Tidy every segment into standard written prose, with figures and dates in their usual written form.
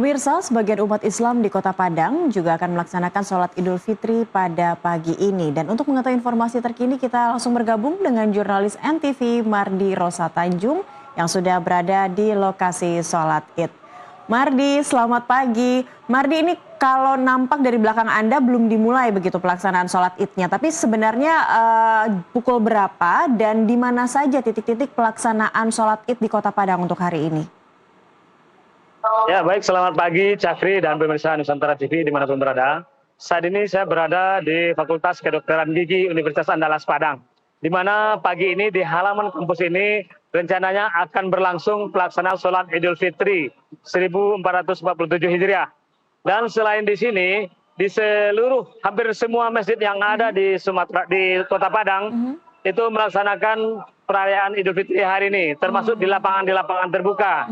Pemirsa, sebagian umat Islam di Kota Padang juga akan melaksanakan sholat Idul Fitri pada pagi ini. Dan untuk mengetahui informasi terkini, kita langsung bergabung dengan jurnalis NTV Mardi Rosa Tanjung yang sudah berada di lokasi sholat Id. Mardi, selamat pagi. Mardi, ini kalau nampak dari belakang Anda belum dimulai begitu pelaksanaan sholat Idnya. Tapi sebenarnya pukul berapa dan di mana saja titik-titik pelaksanaan sholat Id di Kota Padang untuk hari ini? Ya, baik, selamat pagi Cakri dan pemirsa Nusantara TV dimanapun berada. Saat ini saya berada di Fakultas Kedokteran Gigi Universitas Andalas Padang, di mana pagi ini di halaman kampus ini rencananya akan berlangsung pelaksanaan sholat Idul Fitri 1447 Hijriah. Dan selain di sini, di seluruh hampir semua masjid yang ada di di Kota Padang itu melaksanakan perayaan Idul Fitri hari ini, termasuk di lapangan terbuka.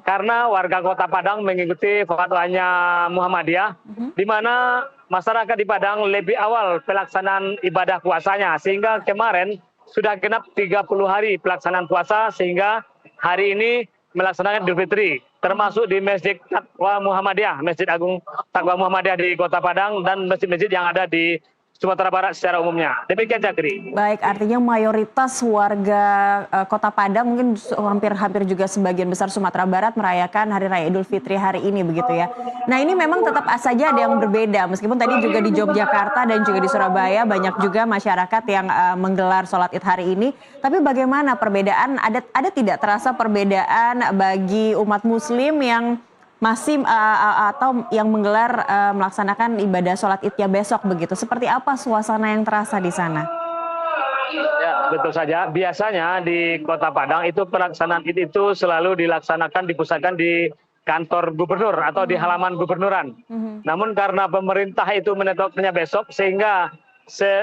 Karena warga Kota Padang mengikuti fatwanya Muhammadiyah, di mana masyarakat di Padang lebih awal pelaksanaan ibadah puasanya, sehingga kemarin sudah genap 30 hari pelaksanaan puasa, sehingga hari ini melaksanakan Idul Fitri, termasuk di Masjid Taqwa Muhammadiyah, Masjid Agung Taqwa Muhammadiyah di Kota Padang, dan masjid-masjid yang ada di Sumatera Barat secara umumnya. Demikian, Cakri. Baik, artinya mayoritas warga Kota Padang, mungkin hampir juga sebagian besar Sumatera Barat merayakan Hari Raya Idul Fitri hari ini begitu ya. Nah, ini memang tetap saja ada yang berbeda, meskipun tadi juga di Yogyakarta dan juga di Surabaya banyak juga masyarakat yang menggelar sholat Id hari ini. Tapi bagaimana perbedaan, ada tidak terasa perbedaan bagi umat muslim yang masih atau yang menggelar melaksanakan ibadah sholat Idnya besok begitu? Seperti apa suasana yang terasa di sana? Ya, betul saja. Biasanya di Kota Padang itu pelaksanaan Id itu selalu dipusatkan di kantor gubernur atau di halaman gubernuran. Namun karena pemerintah itu menetapkannya besok, sehingga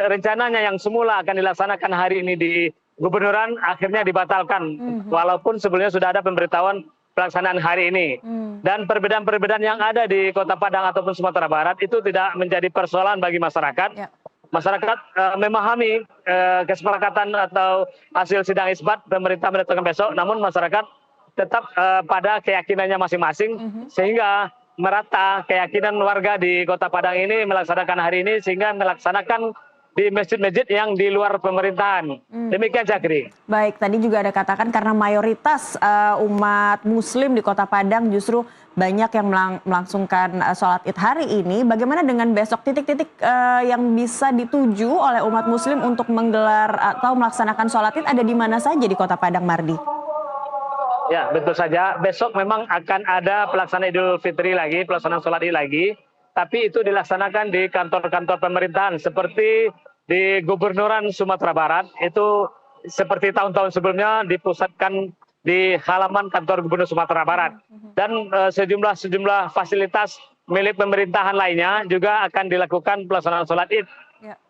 rencananya yang semula akan dilaksanakan hari ini di gubernuran akhirnya dibatalkan. Walaupun sebelumnya sudah ada pemberitahuan pelaksanaan hari ini. Dan perbedaan-perbedaan yang ada di Kota Padang ataupun Sumatera Barat itu tidak menjadi persoalan bagi masyarakat. Masyarakat memahami kesepakatan atau hasil sidang isbat pemerintah menetapkan besok, namun masyarakat tetap pada keyakinannya masing-masing, sehingga merata keyakinan warga di Kota Padang ini melaksanakan hari ini, sehingga melaksanakan di masjid-masjid yang di luar pemerintahan. Demikian, Cakri. Baik, tadi juga ada katakan karena mayoritas umat muslim di Kota Padang justru banyak yang melangsungkan sholat Id hari ini. Bagaimana dengan besok, titik-titik yang bisa dituju oleh umat muslim untuk menggelar atau melaksanakan sholat Id ada di mana saja di Kota Padang, Mardi? Ya, betul saja. Besok memang akan ada pelaksanaan Idul Fitri lagi, pelaksanaan sholat Id lagi. Tapi itu dilaksanakan di kantor-kantor pemerintahan, seperti di Gubernuran Sumatera Barat, itu seperti tahun-tahun sebelumnya dipusatkan di halaman kantor Gubernur Sumatera Barat. Dan sejumlah fasilitas milik pemerintahan lainnya juga akan dilakukan pelaksanaan sholat Id.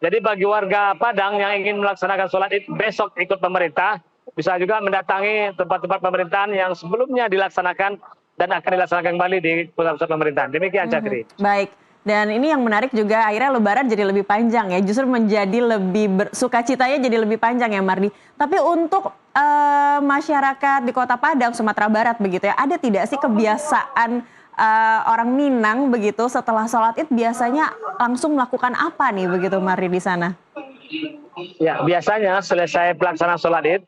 Jadi bagi warga Padang yang ingin melaksanakan sholat Id besok ikut pemerintah, bisa juga mendatangi tempat-tempat pemerintahan yang sebelumnya dilaksanakan dan akan dilaksanakan kembali di pusat-pusat pemerintahan. Demikian, Cakri. Baik, dan ini yang menarik juga akhirnya Lebaran jadi lebih panjang ya, justru menjadi lebih sukacitanya jadi lebih panjang ya, Mardi. Tapi untuk masyarakat di Kota Padang, Sumatera Barat begitu ya, ada tidak sih kebiasaan orang Minang begitu setelah sholat Id biasanya langsung melakukan apa nih begitu, Mardi, di sana? Ya, biasanya selesai pelaksanaan sholat Id,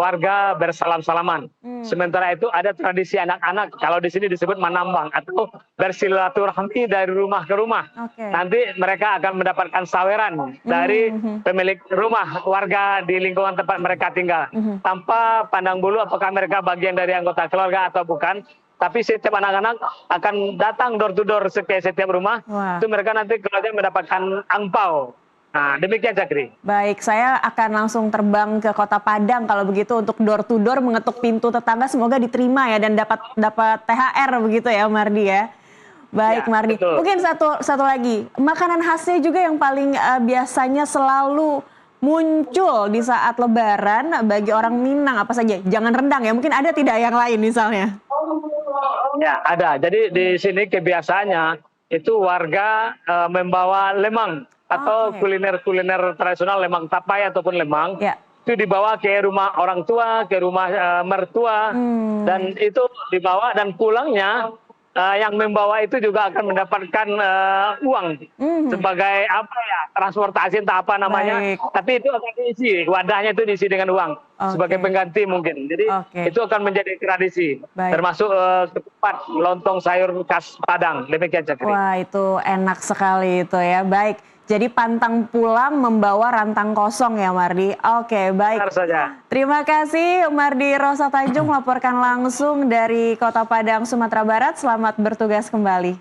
warga bersalam-salaman. Sementara itu ada tradisi anak-anak, kalau di sini disebut manambang, atau bersilaturahmi dari rumah ke rumah. Nanti mereka akan mendapatkan saweran dari pemilik rumah, warga di lingkungan tempat mereka tinggal. Tanpa pandang bulu apakah mereka bagian dari anggota keluarga atau bukan. Tapi setiap anak-anak akan datang door to door ke setiap rumah. Itu mereka nanti keluarga mendapatkan angpau. Nah, demikian, Cakri. Baik, saya akan langsung terbang ke Kota Padang kalau begitu untuk door to door mengetuk pintu tetangga, semoga diterima ya dan dapat THR begitu ya, Mardi ya. Baik, ya, Mardi. Betul. Mungkin satu lagi, makanan khasnya juga yang paling biasanya selalu muncul di saat Lebaran bagi orang Minang apa saja? Jangan rendang ya, mungkin ada tidak yang lain misalnya? Ya, ada. Jadi di sini kebiasaannya itu warga membawa lemang atau kuliner-kuliner tradisional, lemang tapai ataupun lemang. Itu dibawa ke rumah orang tua, ke rumah mertua, dan itu dibawa dan pulangnya yang membawa itu juga akan mendapatkan uang sebagai apa ya, transportasi entah apa namanya. Baik. Tapi itu akan diisi, wadahnya itu diisi dengan uang sebagai Oke. pengganti mungkin. Jadi Oke. itu akan menjadi tradisi, Baik. termasuk ketupat lontong sayur khas Padang. Demikian, Cakri. Wah, itu enak sekali itu ya. Baik. Jadi pantang pulang membawa rantang kosong ya, Mardi. Oke, baik. Benar saja. Terima kasih Mardi Rosa Tanjung melaporkan langsung dari Kota Padang, Sumatera Barat. Selamat bertugas kembali.